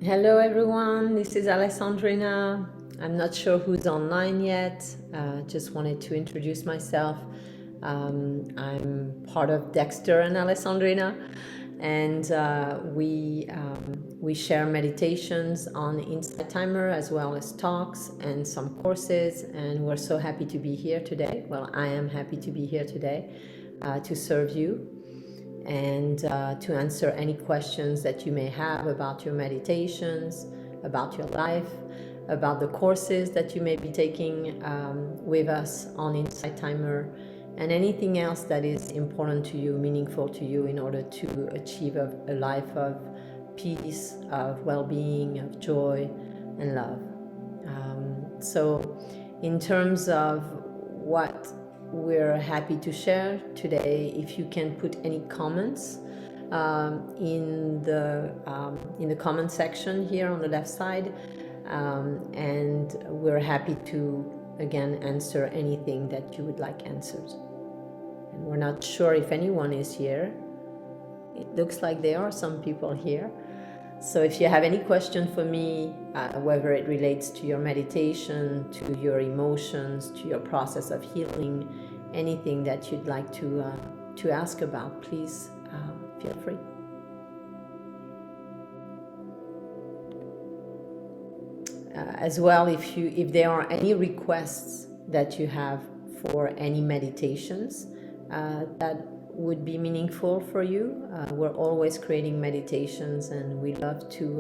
Hello everyone, this is Alessandrina. I'm not sure who's online yet. Just wanted to introduce myself. I'm part of Dexter and Alessandrina, and we share meditations on Insight Timer as well as talks and some courses. And we're so happy to be here today. Well, I am happy to be here today to serve you and to answer any questions that you may have about your meditations, about your life, about the courses that you may be taking with us on Insight Timer, and anything else that is important to you, meaningful to you, in order to achieve a life of peace, of well-being, of joy and love. So in terms of what we're happy to share today, if you can put any comments in the comment section here on the left side, and we're happy to again answer anything that you would like answered. And we're not sure if anyone is here. It looks like there are some people here. So if you have any question for me, whether it relates to your meditation, to your emotions, to your process of healing, anything that you'd like to ask about, please feel free. As well, if there are any requests that you have for any meditations that would be meaningful for you, we're always creating meditations, and we love to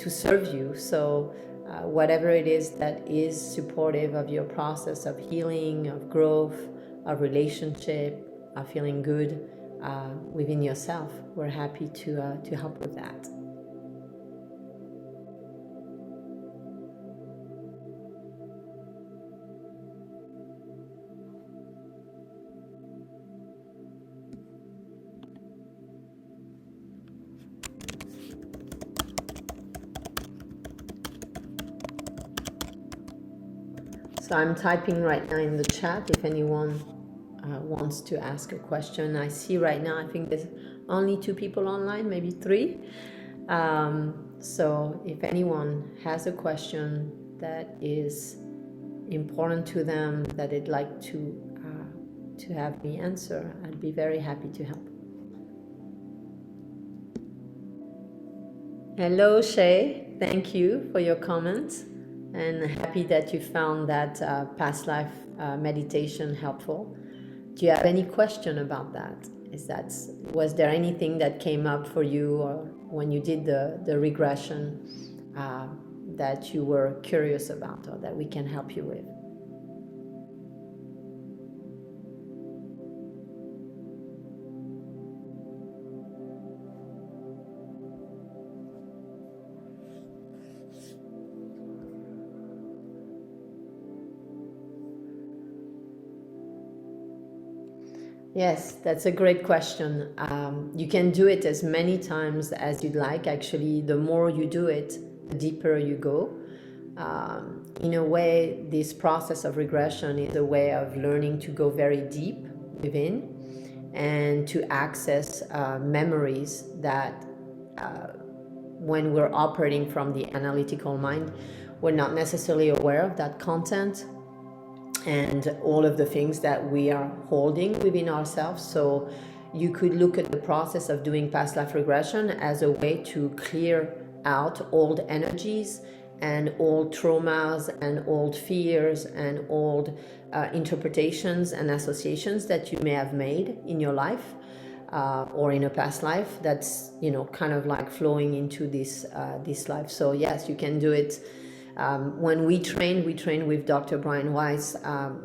serve you. So whatever it is that is supportive of your process of healing, of growth, of relationship, of feeling good within yourself, we're happy to help with that. So I'm typing right now in the chat if anyone wants to ask a question. I see right now, I think there's only 2 people online, maybe 3. So if anyone has a question that is important to them, that they'd like to have me answer, I'd be very happy to help. Hello, Shay. Thank you for your comments. And happy that you found that past life meditation helpful. Do you have any question about that? Was there anything that came up for you, or when you did the regression that you were curious about, or that we can help you with? Yes, that's a great question. You can do it as many times as you'd like. Actually, the more you do it, the deeper you go. In a way, this process of regression is a way of learning to go very deep within and to access memories that when we're operating from the analytical mind, we're not necessarily aware of that content and all of the things that we are holding within ourselves. So you could look at the process of doing past life regression as a way to clear out old energies and old traumas and old fears and old interpretations and associations that you may have made in your life or in a past life that's kind of like flowing into this life. So yes, you can do it. When we trained with Dr. Brian Weiss.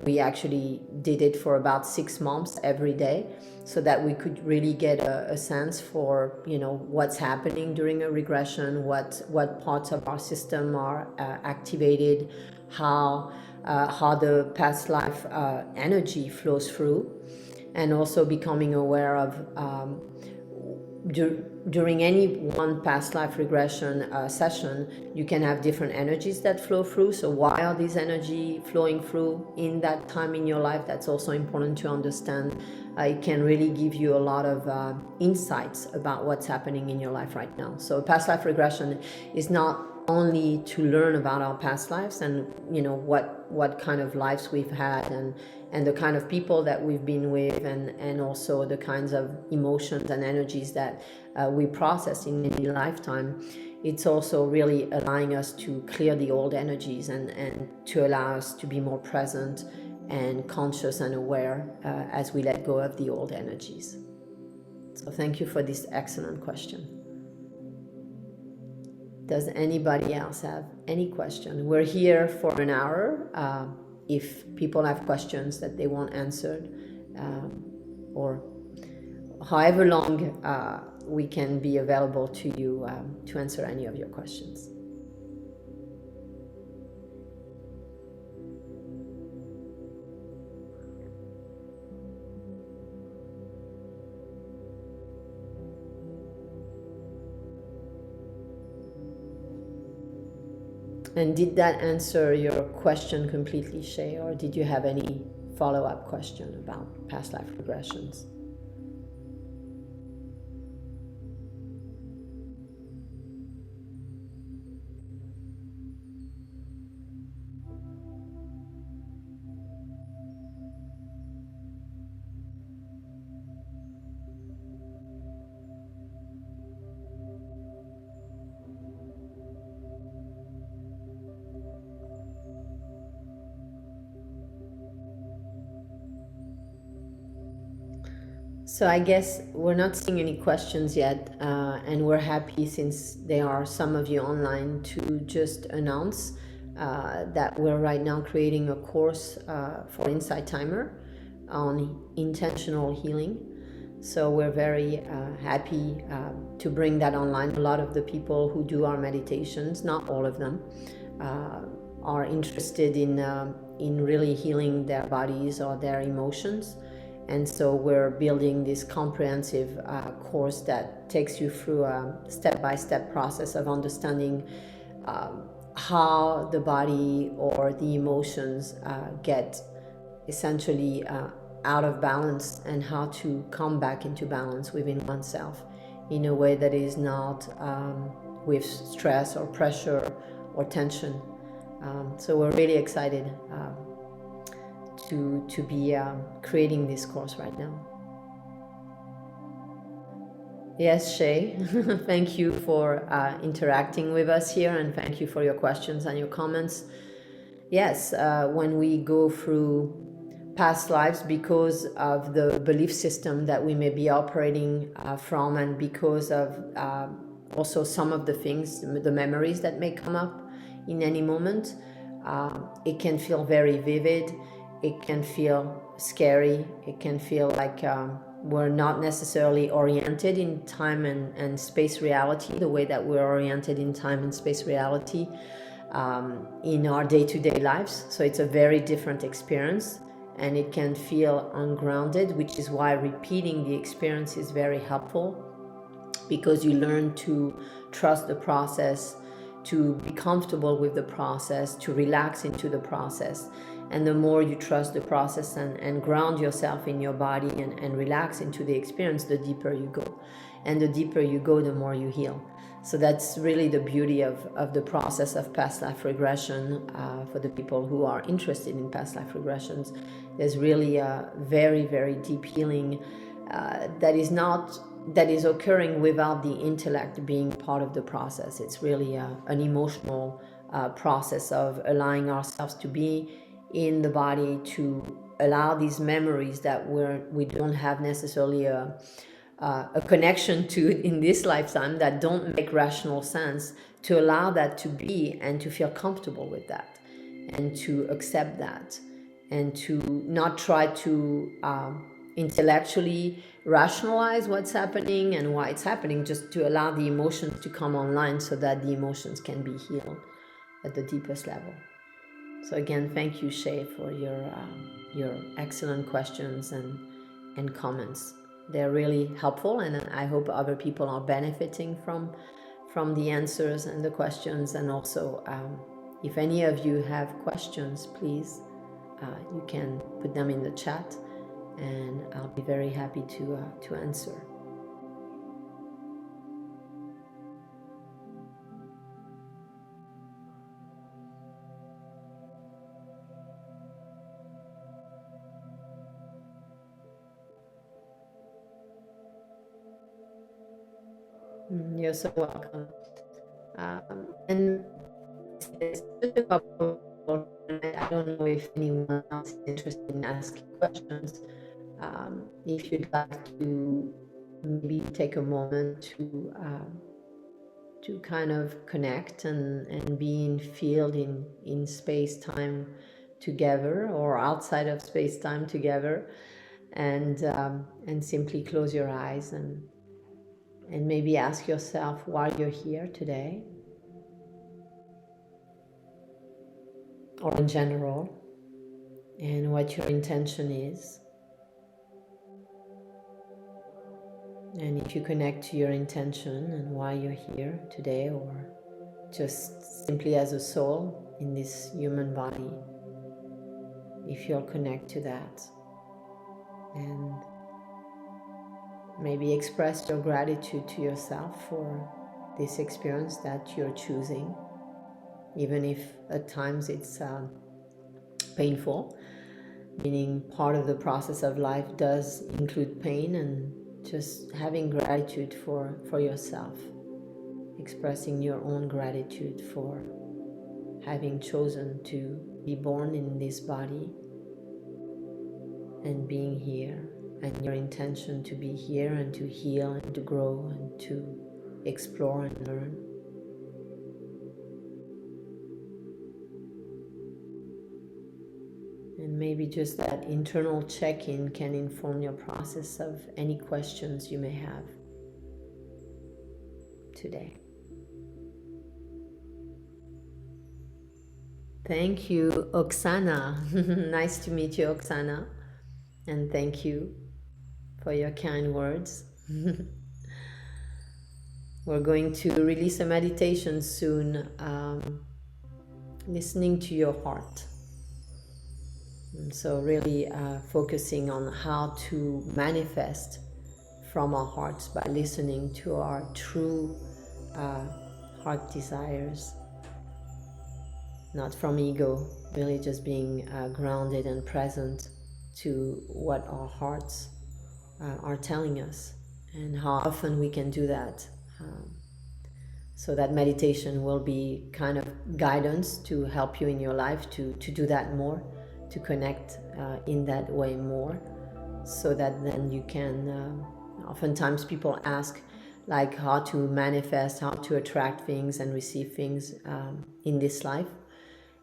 We actually did it for about 6 months every day, so that we could really get a sense for what's happening during a regression, what parts of our system are activated, how the past life energy flows through, and also becoming aware of during any one past life regression session, you can have different energies that flow through. So why are these energy flowing through in that time in your life? That's also important to understand. It can really give you a lot of insights about what's happening in your life right now. So past life regression is not only to learn about our past lives and what kind of lives we've had and the kind of people that we've been with and also the kinds of emotions and energies that we process in any lifetime. It's also really allowing us to clear the old energies and to allow us to be more present and conscious and aware as we let go of the old energies. So thank you for this excellent question. Does anybody else have any question? We're here for an hour. If people have questions that they want answered, or however long we can be available to you to answer any of your questions. And did that answer your question completely, Shay, or did you have any follow-up question about past life regressions? So I guess we're not seeing any questions yet, and we're happy, since there are some of you online, to just announce that we're right now creating a course for Insight Timer on intentional healing. So we're very happy to bring that online. A lot of the people who do our meditations, not all of them, are interested in really healing their bodies or their emotions. And so we're building this comprehensive course that takes you through a step-by-step process of understanding how the body or the emotions get essentially out of balance, and how to come back into balance within oneself in a way that is not with stress or pressure or tension. So we're really excited to be creating this course right now. Yes, Shay, thank you for interacting with us here, and thank you for your questions and your comments. Yes, when we go through past lives, because of the belief system that we may be operating from, and because of also some of the things, the memories that may come up in any moment, it can feel very vivid. It can feel scary. It can feel like we're not necessarily oriented in time and space reality the way that we're oriented in time and space reality in our day-to-day lives. So it's a very different experience, and it can feel ungrounded, which is why repeating the experience is very helpful, because you learn to trust the process, to be comfortable with the process, to relax into the process. And the more you trust the process and ground yourself in your body and relax into the experience, the deeper you go. And the deeper you go, the more you heal. So that's really the beauty of the process of past life regression for the people who are interested in past life regressions. There's really a very, very deep healing that is occurring without the intellect being part of the process. It's really an emotional process of allowing ourselves to be in the body, to allow these memories that we don't have necessarily a connection to in this lifetime, that don't make rational sense, to allow that to be and to feel comfortable with that and to accept that, and to not try to intellectually rationalize what's happening and why it's happening, just to allow the emotions to come online so that the emotions can be healed at the deepest level. So again, thank you, Shay, for your excellent questions and comments. they're really helpful, and I hope other people are benefiting from the answers and the questions. And also, if any of you have questions, please, you can put them in the chat, and I'll be very happy to answer. You're so welcome. And it's just a couple. I don't know if anyone else is interested in asking questions. If you'd like to maybe take a moment to kind of connect and be in field in space-time together, or outside of space-time together, and simply close your eyes and maybe ask yourself why you're here today, or in general, and what your intention is. And if you connect to your intention and why you're here today, or just simply as a soul in this human body, if you'll connect to that, and maybe express your gratitude to yourself for this experience that you're choosing, even if at times it's painful, meaning part of the process of life does include pain, and just having gratitude for yourself, expressing your own gratitude for having chosen to be born in this body and being here, and your intention to be here and to heal and to grow and to explore and learn. And maybe just that internal check-in can inform your process of any questions you may have today. Thank you, Oksana. Nice to meet you, Oksana. And thank you for your kind words. We're going to release a meditation soon, listening to your heart. And so really focusing on how to manifest from our hearts by listening to our true heart desires, not from ego, really just being grounded and present to what our hearts are telling us, and how often we can do that. So that meditation will be kind of guidance to help you in your life to do that more, to connect in that way more, so that then you can, oftentimes people ask like how to manifest, how to attract things and receive things in this life.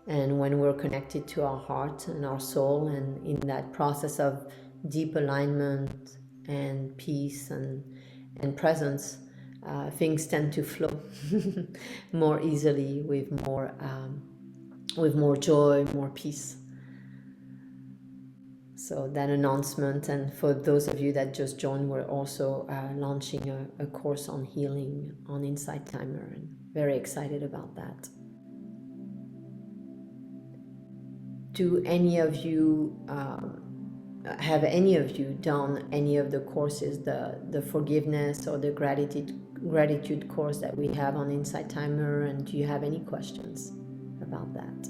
And when we're connected to our heart and our soul, and in that process of deep alignment and peace and presence, things tend to flow more easily, with more joy, more peace. So that announcement, and for those of you that just joined, we're also launching a course on healing on Insight Timer, and very excited about that. Do any of you have any of you done any of the courses, the forgiveness or the gratitude course that we have on Insight Timer, and do you have any questions about that?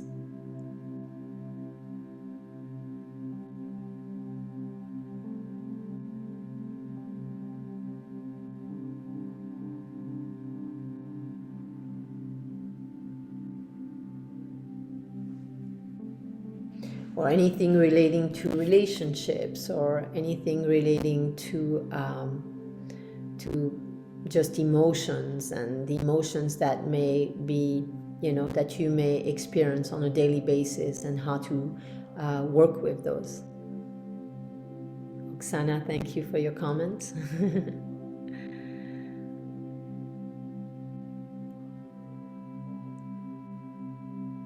Or anything relating to relationships, or anything relating to just emotions, and the emotions that may be, that you may experience on a daily basis, and how to work with those. Oksana, thank you for your comments.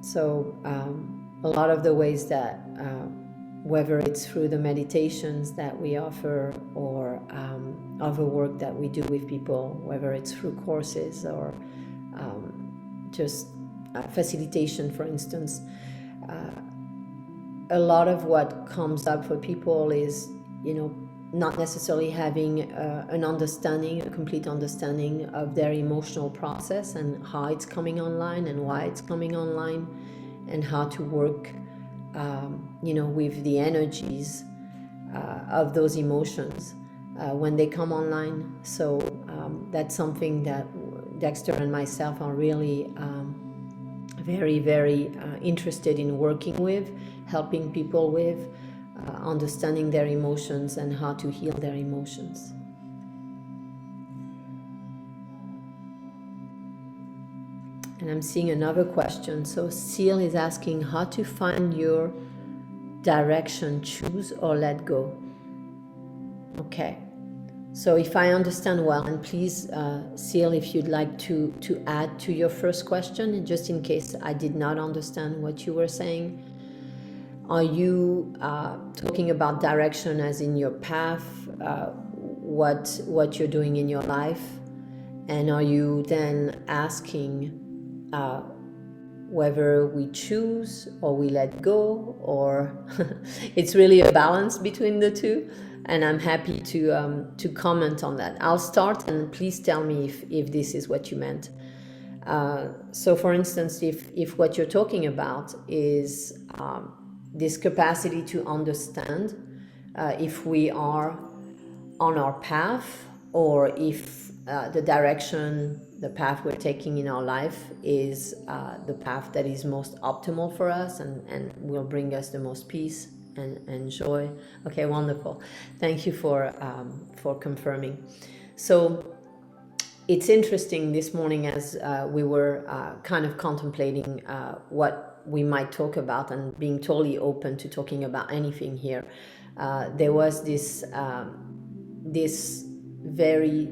So a lot of the ways that whether it's through the meditations that we offer or other work that we do with people, whether it's through courses or just facilitation, for instance. A lot of what comes up for people is, not necessarily having an understanding, a complete understanding of their emotional process and how it's coming online and why it's coming online, and how to work, with the energies of those emotions when they come online. So that's something that Dexter and myself are really very, very interested in working with, helping people with, understanding their emotions and how to heal their emotions. And I'm seeing another question. So Seal is asking how to find your direction, choose or let go. Okay. So if I understand well, and please, Seal, if you'd like to add to your first question, just in case I did not understand what you were saying. Are you talking about direction as in your path, what you're doing in your life? And are you then asking whether we choose or we let go, or it's really a balance between the two? And I'm happy to comment on that. I'll start, and please tell me if this is what you meant. So for instance, if what you're talking about is this capacity to understand if we are on our path, or if the direction, the path we're taking in our life is the path that is most optimal for us and will bring us the most peace and joy. Okay, wonderful. Thank you for confirming. So it's interesting this morning as we were kind of contemplating what we might talk about and being totally open to talking about anything here. There was this very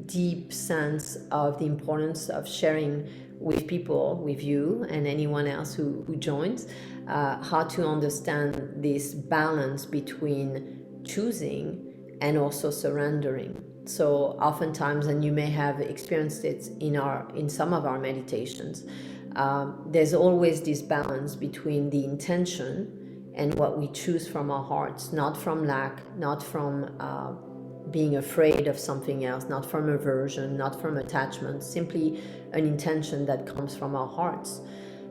deep sense of the importance of sharing with people, with you and anyone else who joins, how to understand this balance between choosing and also surrendering. So oftentimes, and you may have experienced it in some of our meditations, there's always this balance between the intention and what we choose from our hearts, not from lack, not from being afraid of something else, not from aversion, not from attachment, simply an intention that comes from our hearts.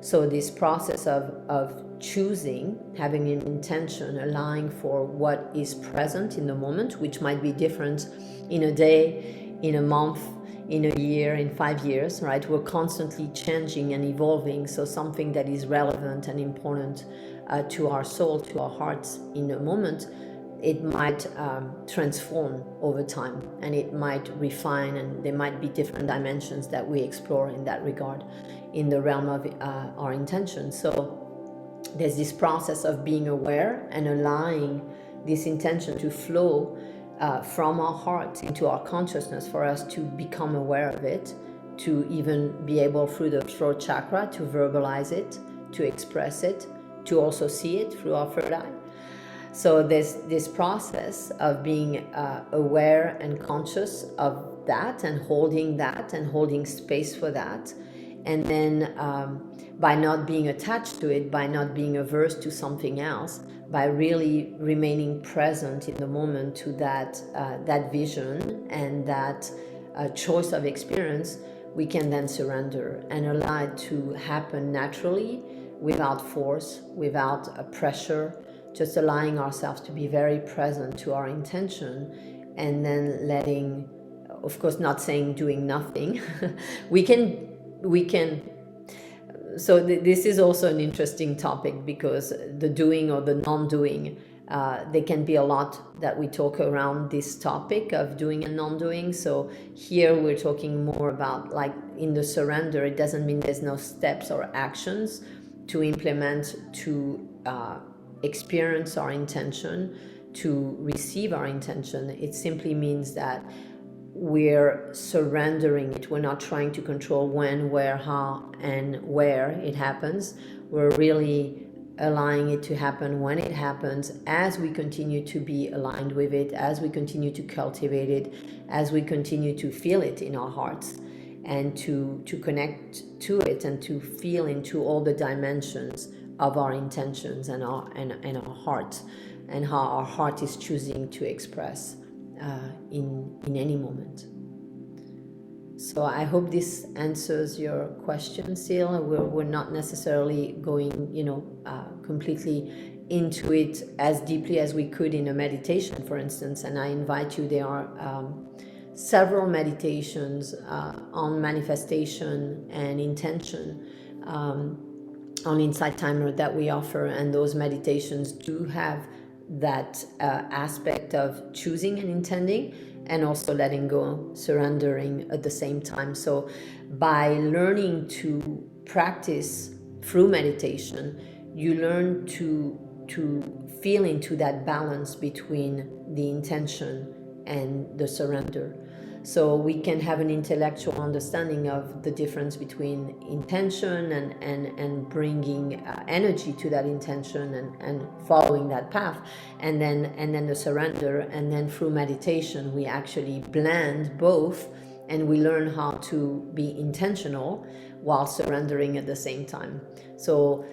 So this process of choosing, having an intention, allowing for what is present in the moment, which might be different in a day, in a month, in a year, in 5 years, right? We're constantly changing and evolving. So something that is relevant and important to our soul, to our hearts in a moment, it might transform over time, and it might refine, and there might be different dimensions that we explore in that regard in the realm of our intention. So there's this process of being aware and allowing this intention to flow from our heart into our consciousness, for us to become aware of it, to even be able through the throat chakra to verbalize it, to express it, to also see it through our third eye. So there's this process of being aware and conscious of that, and holding space for that. And then by not being attached to it, by not being averse to something else, by really remaining present in the moment to that vision and that choice of experience, we can then surrender and allow it to happen naturally, without force, without a pressure, just allowing ourselves to be very present to our intention, and then letting, of course, not saying doing nothing. we can so this is also an interesting topic, because the doing or the non-doing, there can be a lot that we talk around this topic of doing and non-doing. So here we're talking more about, like, in the surrender, it doesn't mean there's no steps or actions to implement, to experience our intention, to receive our intention. It simply means that we're surrendering it. We're not trying to control when, where, how, and where it happens. We're really allowing it to happen when it happens, as we continue to be aligned with it, as we continue to cultivate it, as we continue to feel it in our hearts, and to connect to it and to feel into all the dimensions of our intentions and our heart, and how our heart is choosing to express in any moment. So I hope this answers your question, Seal. We're not necessarily going, completely into it as deeply as we could in a meditation, for instance. And I invite you, there are several meditations on manifestation and intention on Insight Timer that we offer. And those meditations do have that aspect of choosing and intending, and also letting go, surrendering at the same time. So by learning to practice through meditation, you learn to feel into that balance between the intention and the surrender. So we can have an intellectual understanding of the difference between intention and bringing energy to that intention and following that path, and then the surrender. And then through meditation, we actually blend both, and we learn how to be intentional while surrendering at the same time. So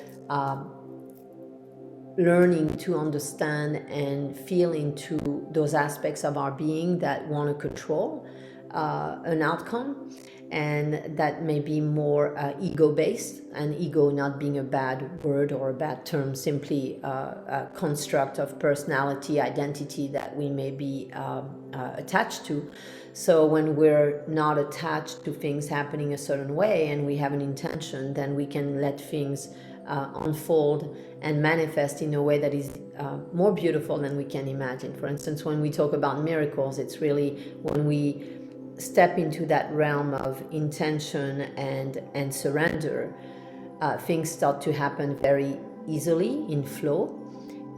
learning to understand and feel into those aspects of our being that want to control an outcome, and that may be more ego-based, and ego not being a bad word or a bad term, simply a construct of personality, identity that we may be attached to. So when we're not attached to things happening a certain way, and we have an intention, then we can let things unfold and manifest in a way that is more beautiful than we can imagine. For instance, when we talk about miracles, it's really when we step into that realm of intention and surrender, things start to happen very easily in flow.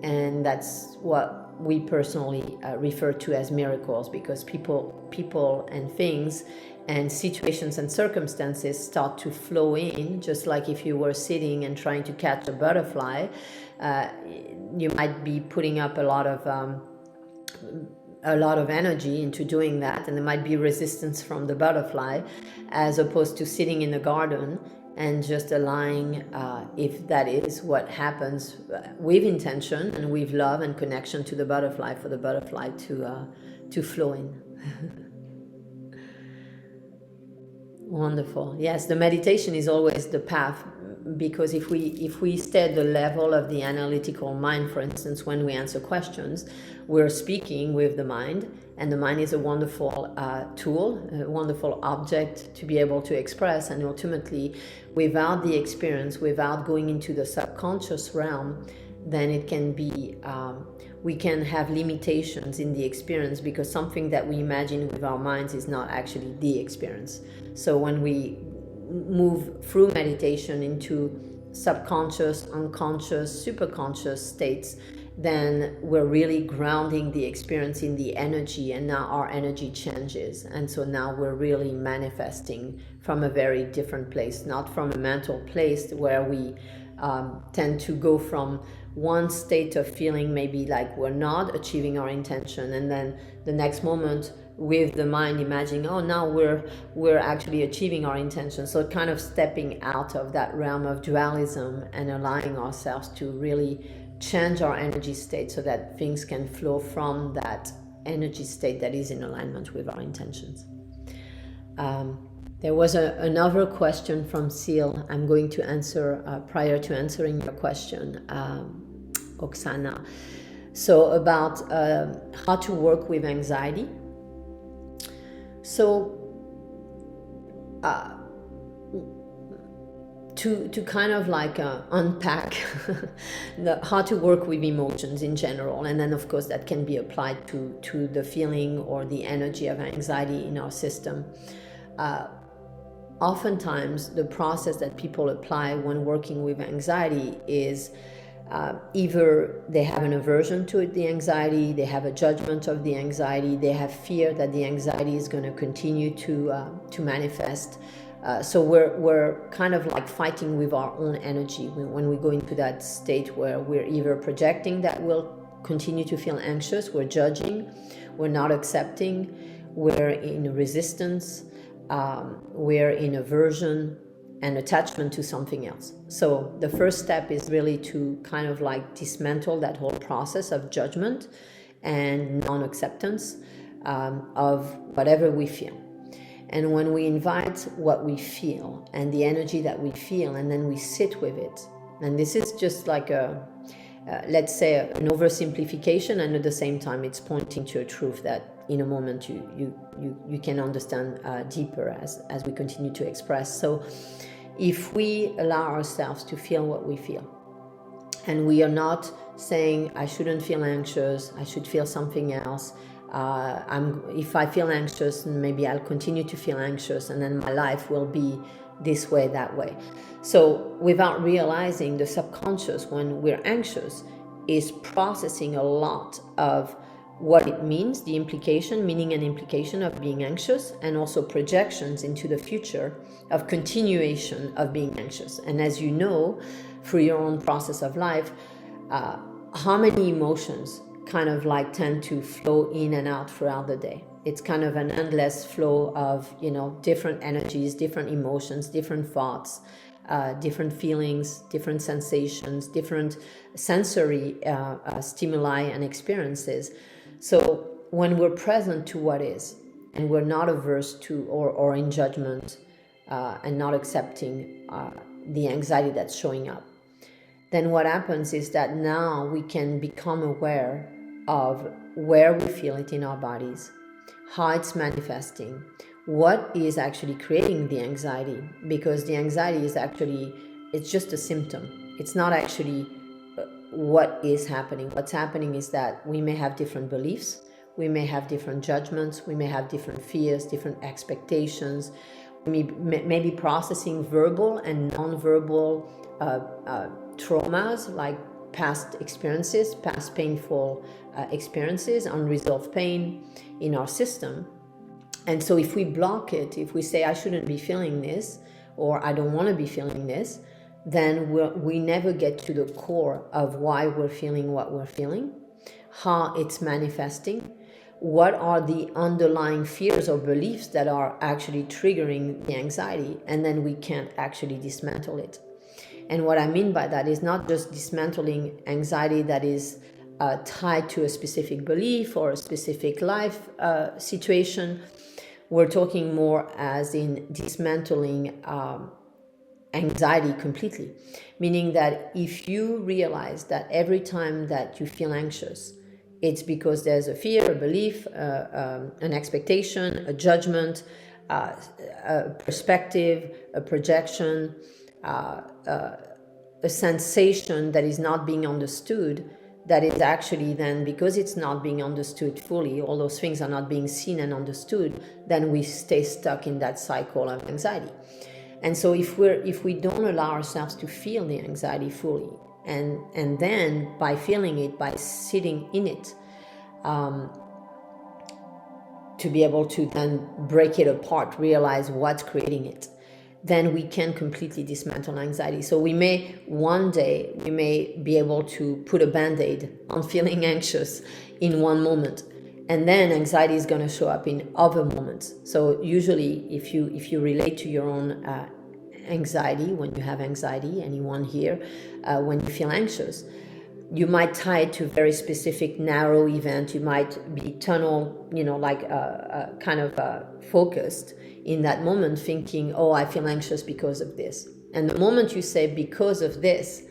And that's what we personally refer to as miracles, because people and things and situations and circumstances start to flow in, just like if you were sitting and trying to catch a butterfly. You might be putting up a lot of energy into doing that, and there might be resistance from the butterfly, as opposed to sitting in the garden and just allowing, if that is what happens, with intention and with love and connection to the butterfly, for the butterfly to flow in. Wonderful. Yes, the meditation is always the path, because if we stay at the level of the analytical mind, for instance, when we answer questions, we're speaking with the mind, and the mind is a wonderful tool, a wonderful object to be able to express. And ultimately, without the experience, without going into the subconscious realm, then it can be, we can have limitations in the experience, because something that we imagine with our minds is not actually the experience. So when we move through meditation into subconscious, unconscious, superconscious states, then we're really grounding the experience in the energy, and now our energy changes. And so now we're really manifesting from a very different place, not from a mental place where we tend to go from one state of feeling maybe like we're not achieving our intention, and then the next moment with the mind imagining, oh, now we're actually achieving our intention. So kind of stepping out of that realm of dualism and allowing ourselves to really change our energy state, so that things can flow from that energy state that is in alignment with our intentions. There was another question from Seal I'm going to answer prior to answering your question, Oksana. So about how to work with anxiety. So to kind of like unpack how to work with emotions in general, and then of course that can be applied to the feeling or the energy of anxiety in our system. Oftentimes the process that people apply when working with anxiety is either they have an aversion to the anxiety, they have a judgment of the anxiety, they have fear that the anxiety is going to continue to manifest, So we're kind of like fighting with our own energy when we go into that state where we're either projecting that we'll continue to feel anxious, we're judging, we're not accepting, we're in resistance, we're in aversion and attachment to something else. So the first step is really to kind of like dismantle that whole process of judgment and non-acceptance of whatever we feel. And when we invite what we feel and the energy that we feel, and then we sit with it, and this is just like let's say an oversimplification, and at the same time it's pointing to a truth that in a moment you can understand deeper as we continue to express. So if we allow ourselves to feel what we feel, and we are not saying I shouldn't feel anxious, I should feel something else, if I feel anxious, maybe I'll continue to feel anxious, and then my life will be this way, that way. So without realizing, the subconscious, when we're anxious, is processing a lot of what it means, the implication, meaning and implication of being anxious, and also projections into the future of continuation of being anxious. And as you know, through your own process of life, how many emotions kind of like tend to flow in and out throughout the day. It's kind of an endless flow of, different energies, different emotions, different thoughts, different feelings, different sensations, different sensory stimuli and experiences. So when we're present to what is, and we're not averse to or in judgment and not accepting the anxiety that's showing up, then what happens is that now we can become aware of where we feel it in our bodies, how it's manifesting, what is actually creating the anxiety, because the anxiety is actually, it's just a symptom. It's not actually what is happening. What's happening is that we may have different beliefs, we may have different judgments, we may have different fears, different expectations, we may be processing verbal and non-verbal traumas, like past experiences, past painful experiences, unresolved pain in our system. And so if we block it, if we say I shouldn't be feeling this, or I don't want to be feeling this, then we never get to the core of why we're feeling what we're feeling, how it's manifesting, what are the underlying fears or beliefs that are actually triggering the anxiety, and then we can't actually dismantle it. And what I mean by that is not just dismantling anxiety that is tied to a specific belief or a specific life situation. We're talking more as in dismantling anxiety completely. Meaning that if you realize that every time that you feel anxious, it's because there's a fear, a belief, an expectation, a judgment, a perspective, a projection, a sensation that is not being understood, that is actually then, because it's not being understood fully, all those things are not being seen and understood, then we stay stuck in that cycle of anxiety. And so if we don't allow ourselves to feel the anxiety fully, and then by feeling it, by sitting in it, to be able to then break it apart, realize what's creating it, then we can completely dismantle anxiety. So one day we may be able to put a band-aid on feeling anxious in one moment, and then anxiety is going to show up in other moments. So usually if you relate to your own anxiety, when you have anxiety, anyone here, when you feel anxious, you might tie it to a very specific narrow event. You might be tunnel, kind of focused in that moment, thinking, oh, I feel anxious because of this. And the moment you say because of this,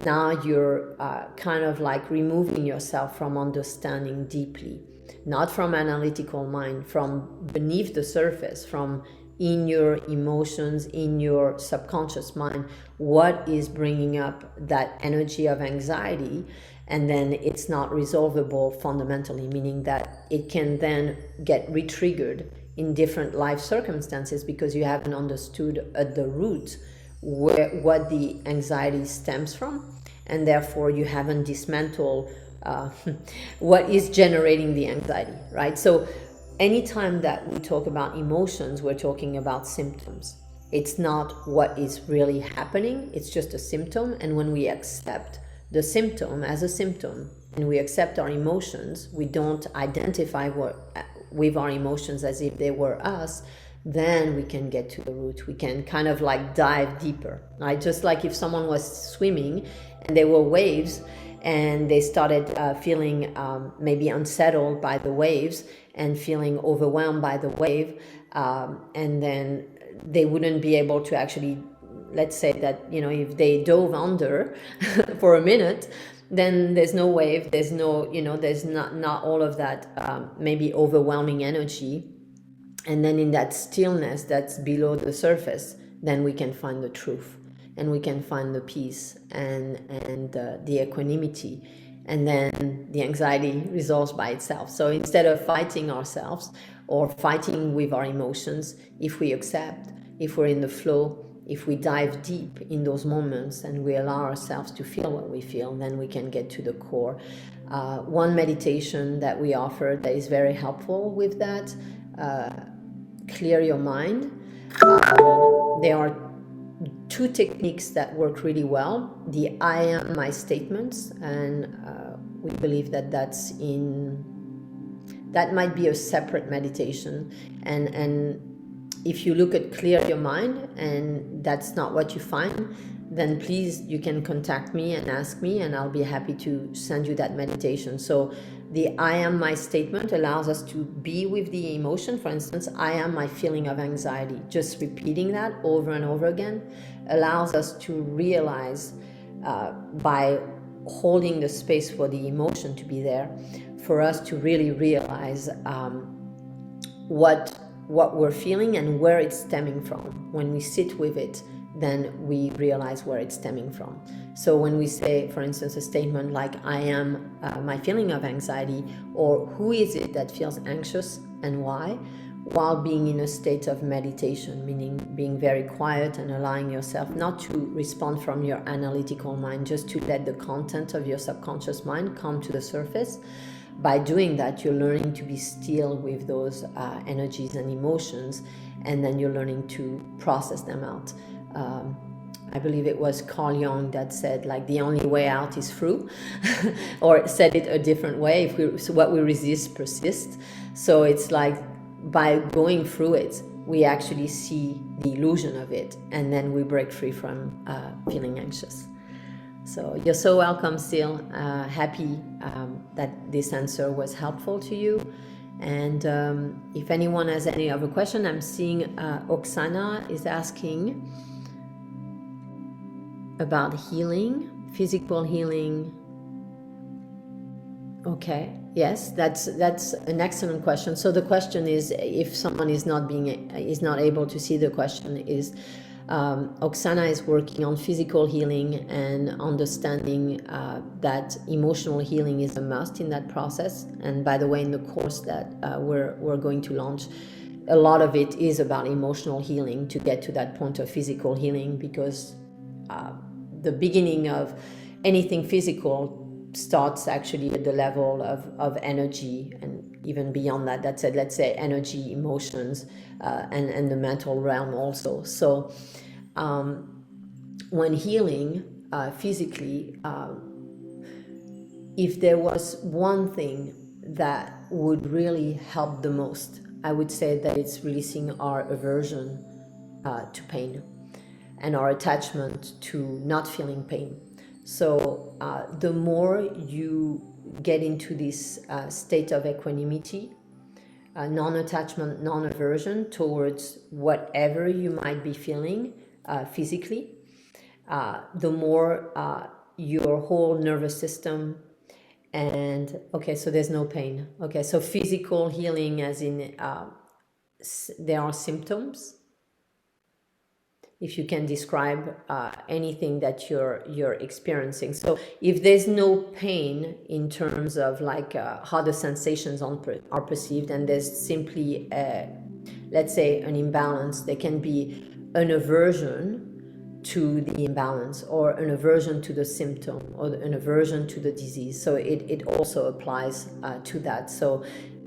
now you're kind of like removing yourself from understanding deeply, not from analytical mind, from beneath the surface, from in your emotions, in your subconscious mind, what is bringing up that energy of anxiety. And then it's not resolvable fundamentally, meaning that it can then get re-triggered in different life circumstances because you haven't understood at the root what the anxiety stems from, and therefore you haven't dismantled what is generating the anxiety, right? So anytime that we talk about emotions, we're talking about symptoms. It's not what is really happening, it's just a symptom. And when we accept the symptom as a symptom and we accept our emotions, we don't identify with our emotions as if they were us, then we can get to the root. We can kind of like dive deeper, right? Just like if someone was swimming and there were waves and they started feeling maybe unsettled by the waves and feeling overwhelmed by the wave, and then they wouldn't be able to actually, let's say that, if they dove under for a minute, then there's no wave, there's no, there's not all of that maybe overwhelming energy. And then in that stillness that's below the surface, then we can find the truth, and we can find the peace and the equanimity, and then the anxiety resolves by itself. So instead of fighting ourselves or fighting with our emotions, if we accept, if we're in the flow, if we dive deep in those moments and we allow ourselves to feel what we feel, then we can get to the core. One meditation that we offer that is very helpful with that, clear your mind. There are two techniques that work really well. The I am my statements, and we believe that that might be a separate meditation. And if you look at clear your mind and that's not what you find, then please, you can contact me and ask me, and I'll be happy to send you that meditation. So the I am my statement allows us to be with the emotion. For instance, I am my feeling of anxiety. Just repeating that over and over again allows us to realize, by holding the space for the emotion to be there, for us to really realize what we're feeling and where it's stemming from. When we sit with it, then we realize where it's stemming from. So when we say, for instance, a statement like, I am my feeling of anxiety, or who is it that feels anxious and why, while being in a state of meditation, meaning being very quiet and allowing yourself not to respond from your analytical mind, just to let the content of your subconscious mind come to the surface. By doing that, you're learning to be still with those energies and emotions, and then you're learning to process them out. I believe it was Carl Jung that said, like, the only way out is through, or said it a different way, so what we resist persists. So it's like, by going through it, we actually see the illusion of it, and then we break free from feeling anxious. So you're so welcome, Sil. Happy that this answer was helpful to you. And if anyone has any other question, I'm seeing Oksana is asking about healing, physical healing. Okay, yes, that's an excellent question. So the question is, if someone is not able to see the question, is Oksana is working on physical healing and understanding that emotional healing is a must in that process. And by the way, in the course that we're going to launch, a lot of it is about emotional healing to get to that point of physical healing, because the beginning of anything physical starts actually at the level of energy, and even beyond that, that's it, let's say energy, emotions, and the mental realm also. So when healing physically, if there was one thing that would really help the most, I would say that it's releasing our aversion to pain and our attachment to not feeling pain. So the more you get into this state of equanimity, non-attachment, non-aversion towards whatever you might be feeling physically, the more your whole nervous system, and okay, so there's no pain. Okay, so physical healing, as in there are symptoms. If you can describe anything that you're experiencing. So if there's no pain in terms of like how the sensations are perceived, and there's simply, let's say, an imbalance, there can be an aversion to the imbalance, or an aversion to the symptom, or an aversion to the disease. So it also applies to that. So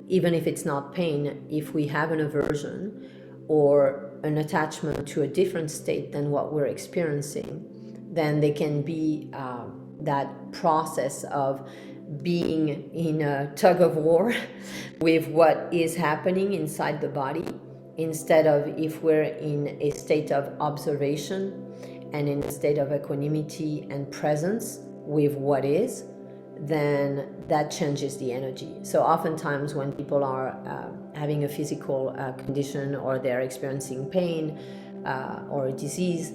even if it's not pain, if we have an aversion, or an attachment to a different state than what we're experiencing, then there can be that process of being in a tug of war with what is happening inside the body, instead of if we're in a state of observation and in a state of equanimity and presence with what is, then that changes the energy. So oftentimes when people are having a physical condition, or they're experiencing pain or a disease,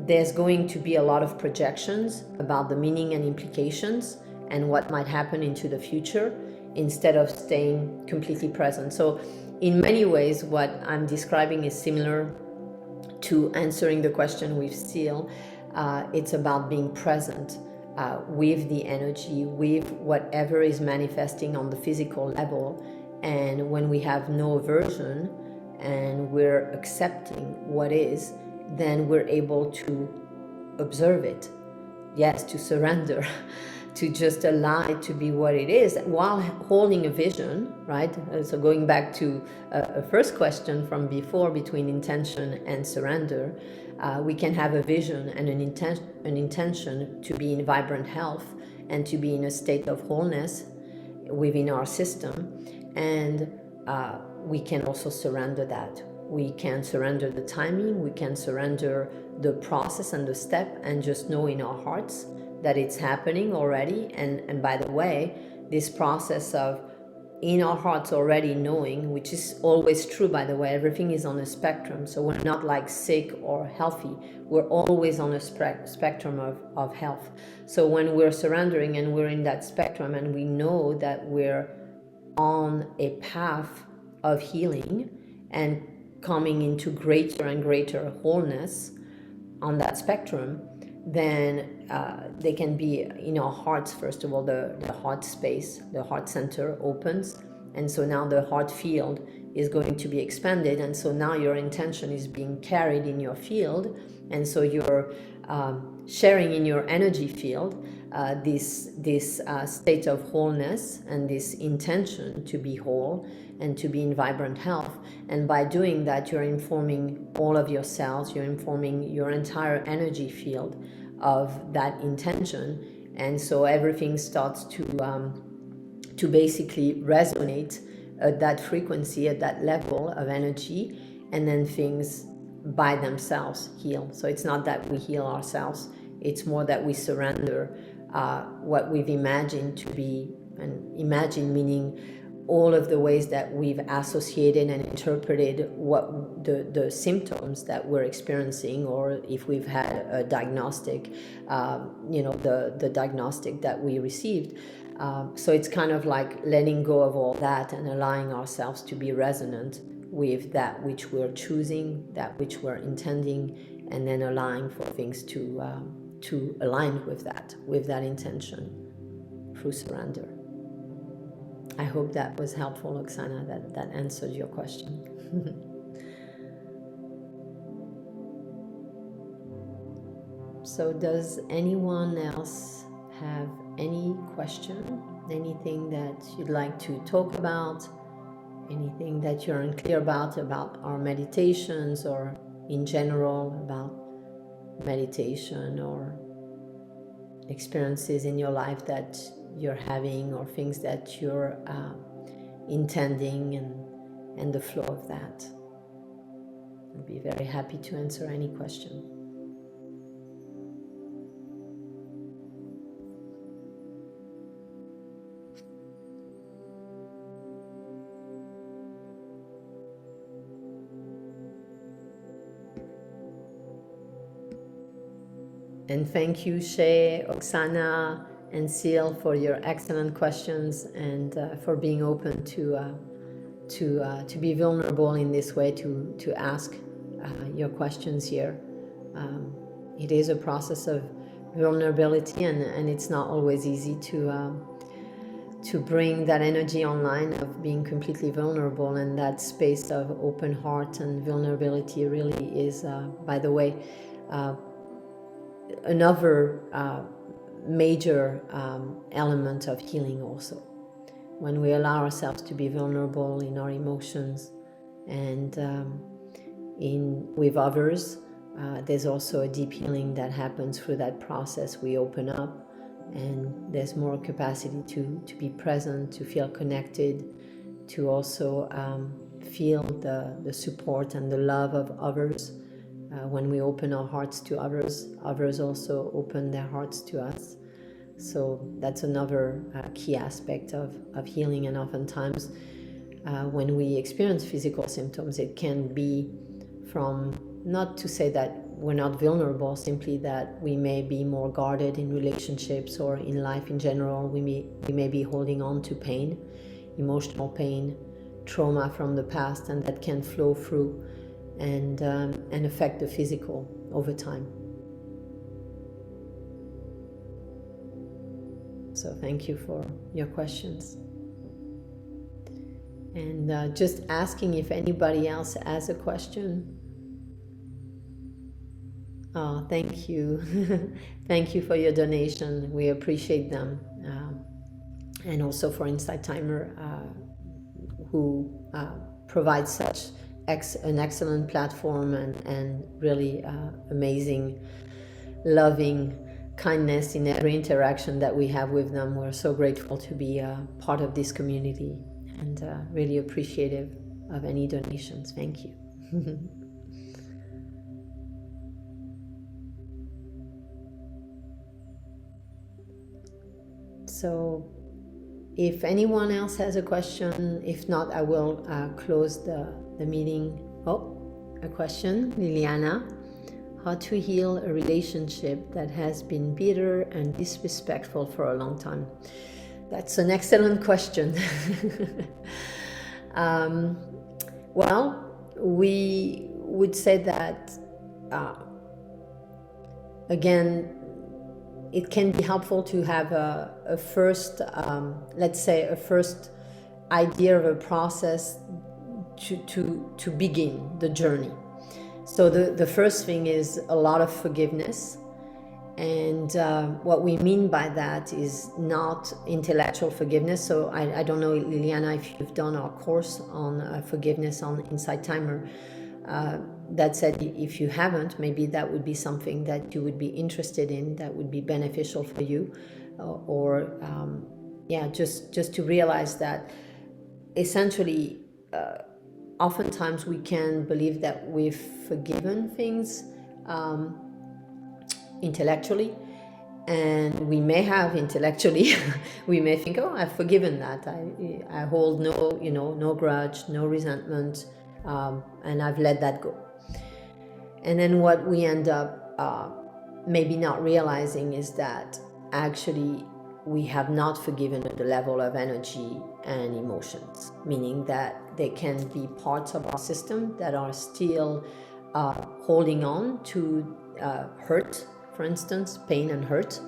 there's going to be a lot of projections about the meaning and implications and what might happen into the future, instead of staying completely present. So in many ways, what I'm describing is similar to answering the question with Seal. It's about being present with the energy, with whatever is manifesting on the physical level. And when we have no aversion and we're accepting what is, then we're able to observe it. Yes, to surrender, to just allow it to be what it is, while holding a vision, right? So going back to a first question from before, between intention and surrender, we can have a vision and an intention to be in vibrant health and to be in a state of wholeness within our system. And we can also surrender that. We can surrender the timing, we can surrender the process and the step, and just know in our hearts that it's happening already. And by the way, this process of in our hearts already knowing, which is always true, by the way, everything is on a spectrum. So we're not like sick or healthy. We're always on a spectrum of health. So when we're surrendering and we're in that spectrum, and we know that we're on a path of healing and coming into greater and greater wholeness on that spectrum, then they can be in our hearts. First of all, the heart space, the heart center opens, and so now the heart field is going to be expanded, and so now your intention is being carried in your field, and so you're sharing in your energy field this state of wholeness and this intention to be whole and to be in vibrant health. And by doing that, you're informing all of your cells, you're informing your entire energy field of that intention, and so everything starts to basically resonate at that frequency, at that level of energy, and then things by themselves heal. So it's not that we heal ourselves, it's more that we surrender what we've imagined to be, and imagine meaning all of the ways that we've associated and interpreted what the symptoms that we're experiencing, or if we've had a diagnostic, the diagnostic that we received. So it's kind of like letting go of all that and allowing ourselves to be resonant with that which we're choosing, that which we're intending, and then allowing for things to align with that intention through surrender. I hope that was helpful, Oksana, that answered your question. So does anyone else have any question? Anything that you'd like to talk about? Anything that you're unclear about our meditations, or in general about meditation, or experiences in your life that you're having, or things that you're intending, and the flow of that? I'd be very happy to answer any question. And thank you, Shay, Oksana, and Seal, for your excellent questions, and for being open to be vulnerable in this way, to ask your questions here. It is a process of vulnerability, and it's not always easy to bring that energy online of being completely vulnerable, and that space of open heart and vulnerability really is, by the way, another major element of healing also. When we allow ourselves to be vulnerable in our emotions, and with others. There's also a deep healing that happens through that process. We open up, and there's more capacity to be present, to feel connected, to also feel the support and the love of others. When we open our hearts to others, others also open their hearts to us. So that's another key aspect of healing. And oftentimes when we experience physical symptoms, it can be from, not to say that we're not vulnerable, simply that we may be more guarded in relationships or in life in general. We may be holding on to pain, emotional pain, trauma from the past, and that can flow through and affect the physical over time. So thank you for your questions. And just asking if anybody else has a question. Oh, thank you. Thank you for your donation. We appreciate them. And also for Insight Timer, who provides such an excellent platform and really amazing, loving kindness in every interaction that we have with them. We're so grateful to be a part of this community, and really appreciative of any donations. Thank you. So if anyone else has a question, if not, I will close the meeting. Oh, a question, Liliana. How to heal a relationship that has been bitter and disrespectful for a long time? That's an excellent question. Well, we would say that, again, it can be helpful to have a first, let's say, a first idea of a process to begin the journey. So the first thing is a lot of forgiveness. And what we mean by that is not intellectual forgiveness. So I don't know, Liliana, if you've done our course on forgiveness on Insight Timer. That said, if you haven't, maybe that would be something that you would be interested in, that would be beneficial for you. Just to realize that essentially, oftentimes we can believe that we've forgiven things intellectually, and we may have intellectually, we may think, oh, I've forgiven that. I hold no grudge, no resentment, and I've let that go. And then what we end up maybe not realizing is that actually we have not forgiven at the level of energy and emotions, meaning that there can be parts of our system that are still holding on to hurt, for instance, pain and hurt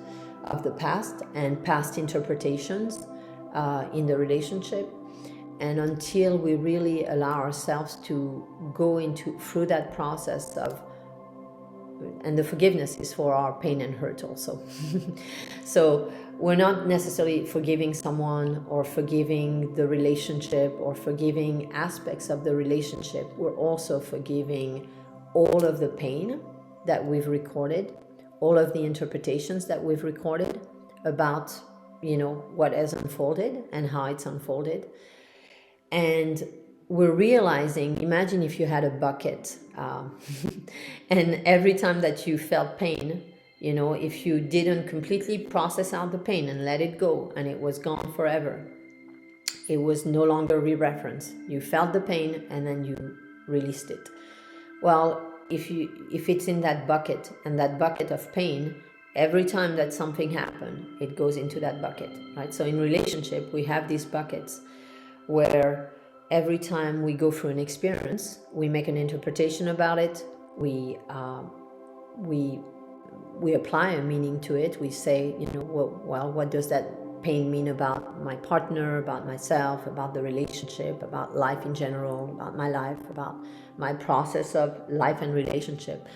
of the past and past interpretations in the relationship. And until we really allow ourselves to go through that process of, and the forgiveness is for our pain and hurt also. So we're not necessarily forgiving someone or forgiving the relationship or forgiving aspects of the relationship. We're also forgiving all of the pain that we've recorded, all of the interpretations that we've recorded about, what has unfolded and how it's unfolded. And we're realizing, imagine if you had a bucket and every time that you felt pain, if you didn't completely process out the pain and let it go and it was gone forever, it was no longer re-referenced. You felt the pain and then you released it. Well, if it's in that bucket, and that bucket of pain, every time that something happened, it goes into that bucket, right? So in relationship, we have these buckets where every time we go through an experience, we make an interpretation about it. We apply a meaning to it. We say, well, what does that pain mean about my partner, about myself, about the relationship, about life in general, about my life, about my process of life and relationship.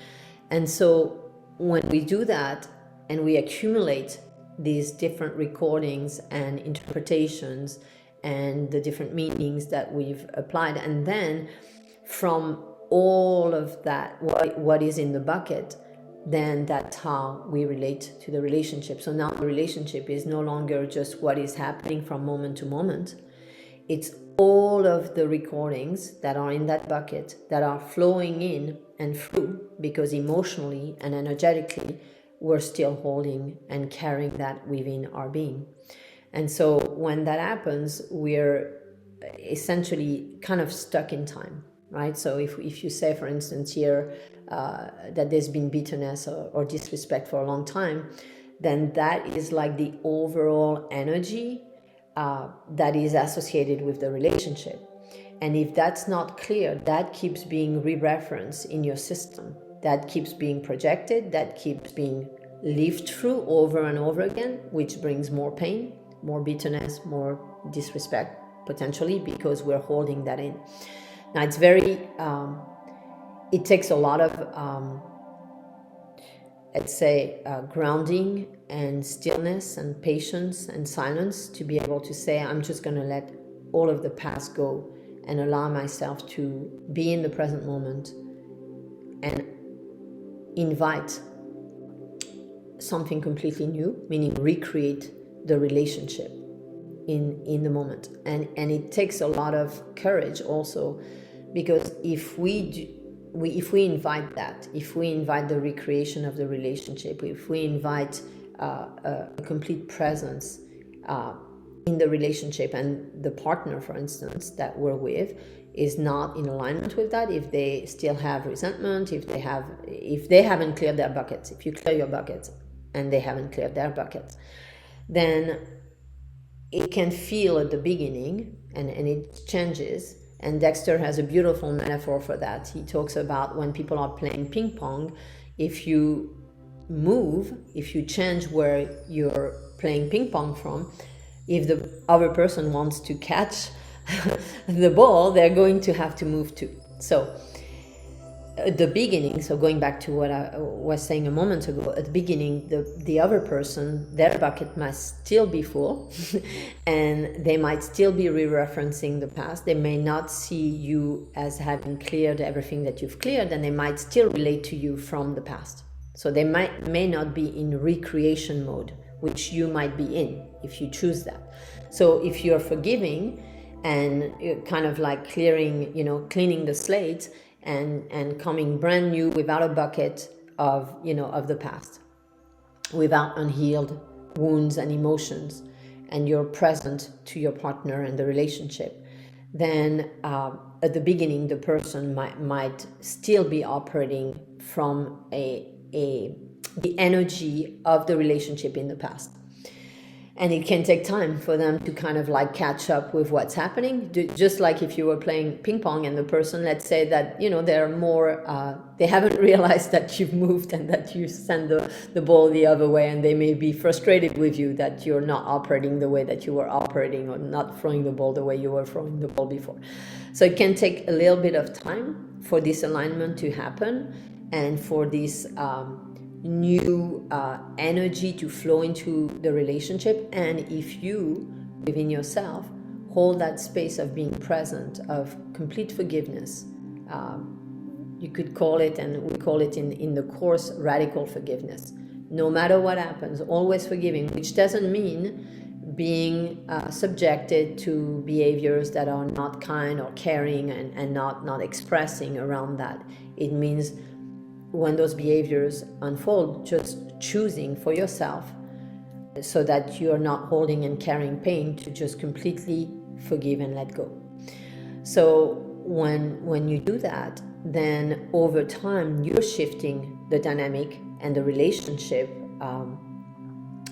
And so when we do that and we accumulate these different recordings and interpretations and the different meanings that we've applied, and then from all of that, what is in the bucket, then that's how we relate to the relationship. So now the relationship is no longer just what is happening from moment to moment. It's all of the recordings that are in that bucket that are flowing in and through, because emotionally and energetically, we're still holding and carrying that within our being. And so when that happens, we're essentially kind of stuck in time, right? So if you say, for instance, here that there's been bitterness or disrespect for a long time, then that is like the overall energy that is associated with the relationship. And if that's not clear, that keeps being re-referenced in your system, that keeps being projected, that keeps being lived through over and over again, which brings more pain, more bitterness, more disrespect, potentially, because we're holding that in. Now, it's very, it takes a lot of, let's say, grounding and stillness and patience and silence to be able to say, I'm just going to let all of the past go and allow myself to be in the present moment and invite something completely new, meaning recreate the relationship in the moment. And it takes a lot of courage also, because if we invite that, if we invite the recreation of the relationship, if we invite a complete presence in the relationship, and the partner, for instance, that we're with is not in alignment with that, if they still have resentment, if they haven't cleared their buckets, if you clear your buckets and they haven't cleared their buckets, then it can feel at the beginning, and it changes. And Dexter has a beautiful metaphor for that. He talks about when people are playing ping pong, if you move, if you change where you're playing ping pong from, if the other person wants to catch the ball, they're going to have to move too. So at the beginning, so going back to what I was saying a moment ago, at the beginning, the other person, their bucket must still be full and they might still be re-referencing the past. They may not see you as having cleared everything that you've cleared, and they might still relate to you from the past. So they may not be in recreation mode, which you might be in if you choose that. So if you're forgiving and you're kind of like clearing, cleaning the slate, and coming brand new without a bucket of the past, without unhealed wounds and emotions, and you're present to your partner and the relationship, then at the beginning the person might still be operating from the energy of the relationship in the past. And it can take time for them to kind of like catch up with what's happening. Just like if you were playing ping pong and the person, let's say that, they're more, they haven't realized that you've moved and that you send the ball the other way, and they may be frustrated with you that you're not operating the way that you were operating, or not throwing the ball the way you were throwing the ball before. So it can take a little bit of time for this alignment to happen, and for this new energy to flow into the relationship. And if you, within yourself, hold that space of being present, of complete forgiveness, you could call it, and we call it in the course, radical forgiveness. No matter what happens, always forgiving, which doesn't mean being subjected to behaviors that are not kind or caring, and not expressing around that. It means when those behaviors unfold, just choosing for yourself, so that you're not holding and carrying pain, to just completely forgive and let go. So when you do that, then over time you're shifting the dynamic and the relationship,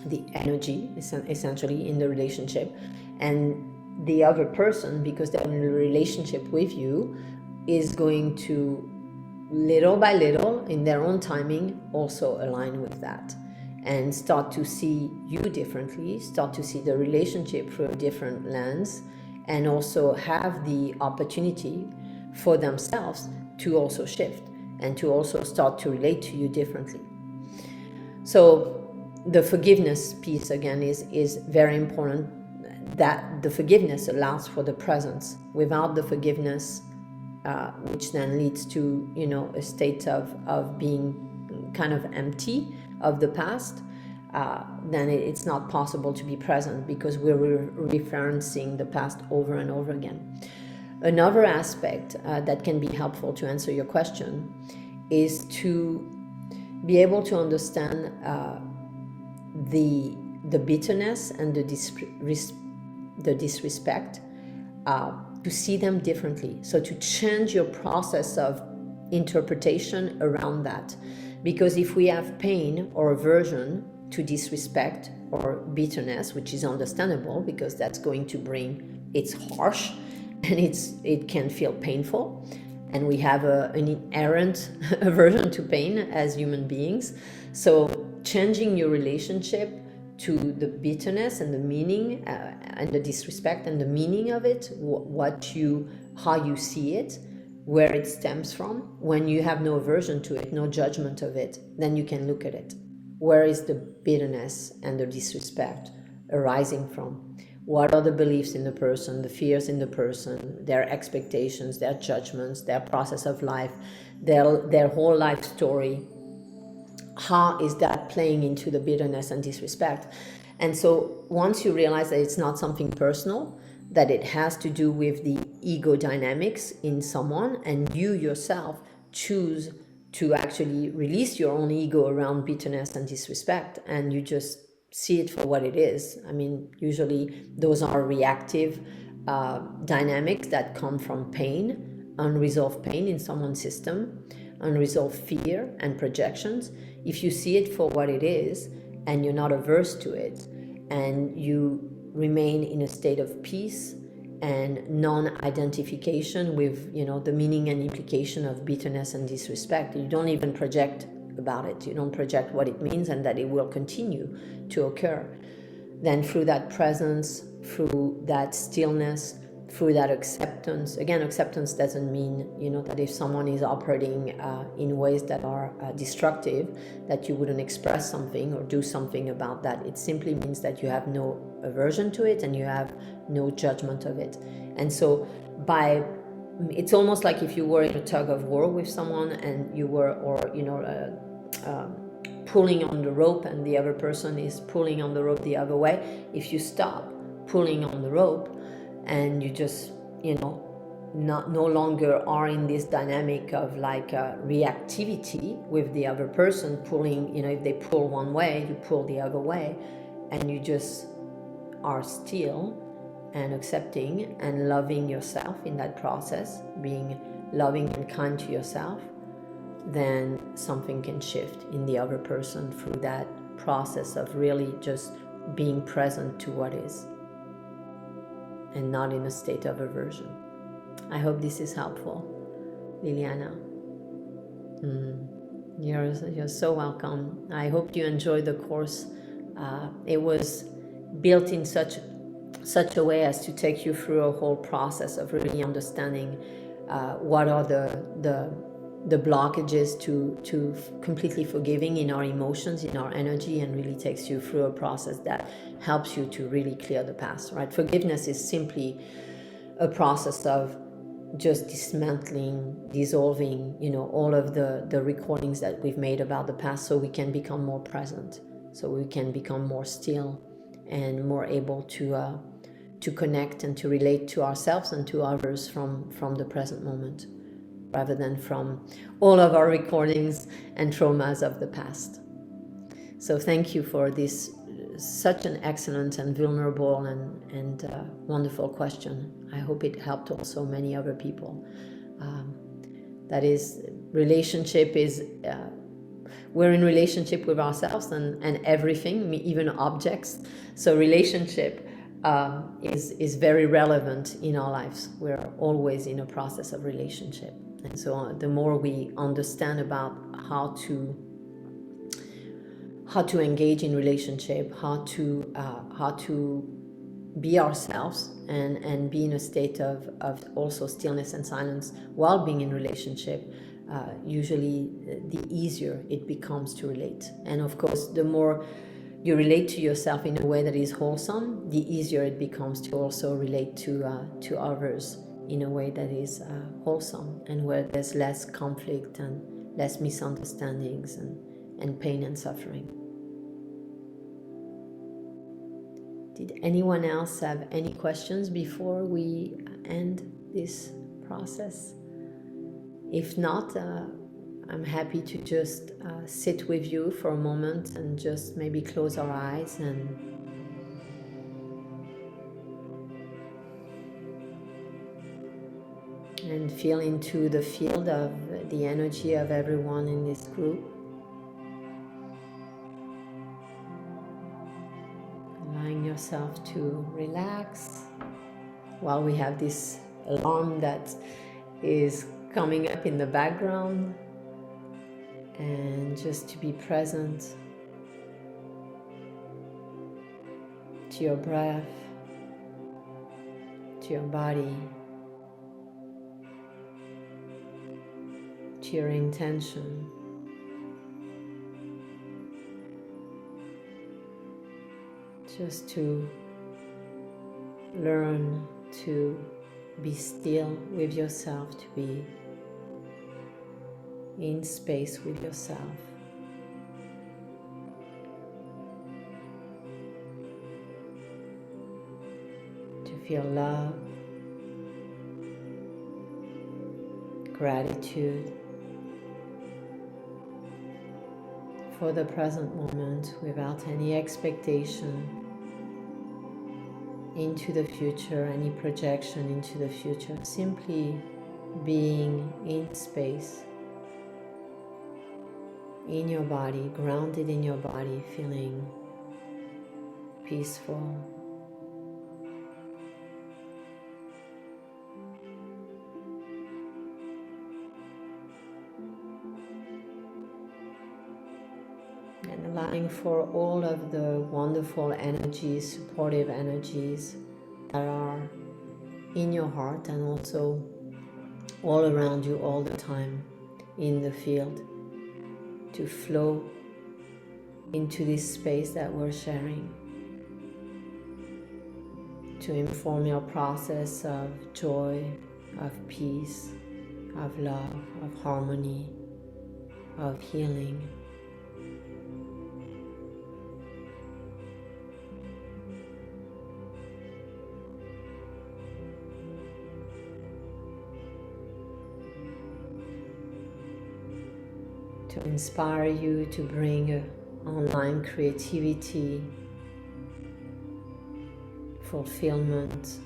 the energy essentially in the relationship, and the other person, because they're in a relationship with you, is going to little by little, in their own timing, also align with that, and start to see you differently, start to see the relationship through a different lens, and also have the opportunity for themselves to also shift and to also start to relate to you differently. So the forgiveness piece again is very important, that the forgiveness allows for the presence. Without the forgiveness, which then leads to, a state of being kind of empty of the past, then it's not possible to be present because we're referencing the past over and over again. Another aspect that can be helpful to answer your question is to be able to understand the bitterness and the disrespect, to see them differently. So to change your process of interpretation around that. Because if we have pain or aversion to disrespect or bitterness, which is understandable because that's going to bring, it's harsh and it can feel painful, and we have an inherent aversion to pain as human beings. So changing your relationship to the bitterness and the meaning and the disrespect and the meaning of it, how you see it, where it stems from. When you have no aversion to it, no judgment of it, then you can look at it. Where is the bitterness and the disrespect arising from? What are the beliefs in the person, the fears in the person, their expectations, their judgments, their process of life, their whole life story? How is that playing into the bitterness and disrespect? And so once you realize that it's not something personal, that it has to do with the ego dynamics in someone, and you yourself choose to actually release your own ego around bitterness and disrespect, and you just see it for what it is. I mean, usually those are reactive dynamics that come from pain, unresolved pain in someone's system, unresolved fear and projections. If you see it for what it is and you're not averse to it, and you remain in a state of peace and non-identification with, the meaning and implication of bitterness and disrespect, you don't even project about it. You don't project what it means and that it will continue to occur. Then through that presence, through that stillness, through that acceptance. Again, acceptance doesn't mean, that if someone is operating in ways that are destructive, that you wouldn't express something or do something about that. It simply means that you have no aversion to it and you have no judgment of it. And so it's almost like if you were in a tug of war with someone and you were, pulling on the rope and the other person is pulling on the rope the other way. If you stop pulling on the rope, and you just, no longer are in this dynamic of reactivity with the other person pulling, if they pull one way, you pull the other way, and you just are still and accepting and loving yourself in that process, being loving and kind to yourself, then something can shift in the other person through that process of really just being present to what is, and not in a state of aversion. I hope this is helpful, Liliana. You're so welcome. I hope you enjoyed the course. It was built in such a way as to take you through a whole process of really understanding what are the blockages to completely forgiving in our emotions, in our energy, and really takes you through a process that helps you to really clear the past, right? Forgiveness is simply a process of just dismantling, dissolving, all of the recordings that we've made about the past, so we can become more present, so we can become more still and more able to connect and to relate to ourselves and to others from the present moment, rather than from all of our recordings and traumas of the past. So thank you for this, such an excellent and vulnerable and wonderful question. I hope it helped also many other people. That is, relationship is, we're in relationship with ourselves and everything, even objects. So relationship is very relevant in our lives. We're always in a process of relationship. And so the more we understand about how to engage in relationship, how to be ourselves and be in a state of also stillness and silence while being in relationship, usually the easier it becomes to relate. And of course, the more you relate to yourself in a way that is wholesome, the easier it becomes to also relate to others in a way that is wholesome, and where there's less conflict and less misunderstandings and pain and suffering. Did anyone else have any questions before we end this process? If not, I'm happy to just sit with you for a moment and just maybe close our eyes and feel into the field of the energy of everyone in this group. Allowing yourself to relax while we have this alarm that is coming up in the background, and just to be present to your breath, to your body, to your intention. Just to learn to be still with yourself, to be in space with yourself. To feel love, gratitude for the present moment, without any expectation into the future, any projection into the future, simply being in space, in your body, grounded in your body, feeling peaceful. And allowing for all of the wonderful energies, supportive energies that are in your heart and also all around you all the time in the field, to flow into this space that we're sharing, to inform your process of joy, of peace, of love, of harmony, of healing. To inspire you to bring online creativity, fulfillment,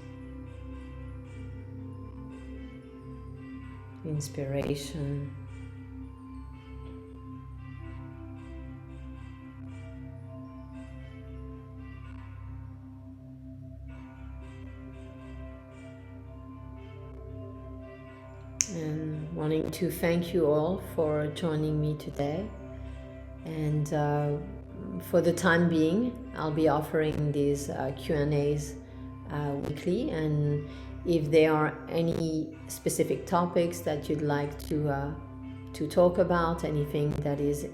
inspiration, and wanting to thank you all for joining me today. And for the time being, I'll be offering these Q&As weekly, and if there are any specific topics that you'd like to talk about, anything that is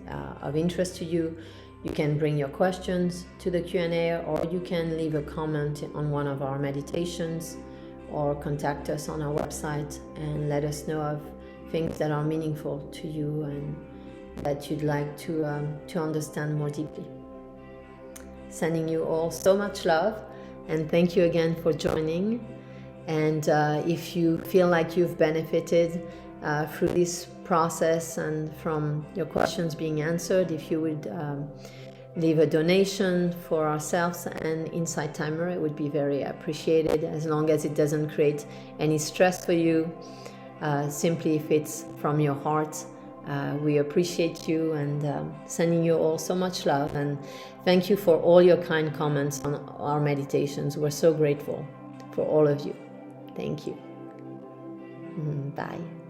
of interest to you, you can bring your questions to the Q&A, or you can leave a comment on one of our meditations, or contact us on our website and let us know of things that are meaningful to you and that you'd like to understand more deeply. Sending you all so much love, and thank you again for joining. And if you feel like you've benefited through this process and from your questions being answered, if you would leave a donation for ourselves and Insight Timer, it would be very appreciated, as long as it doesn't create any stress for you. Simply if it's from your heart, we appreciate you, and sending you all so much love, and thank you for all your kind comments on our meditations. We're so grateful for all of you. Thank you. Bye.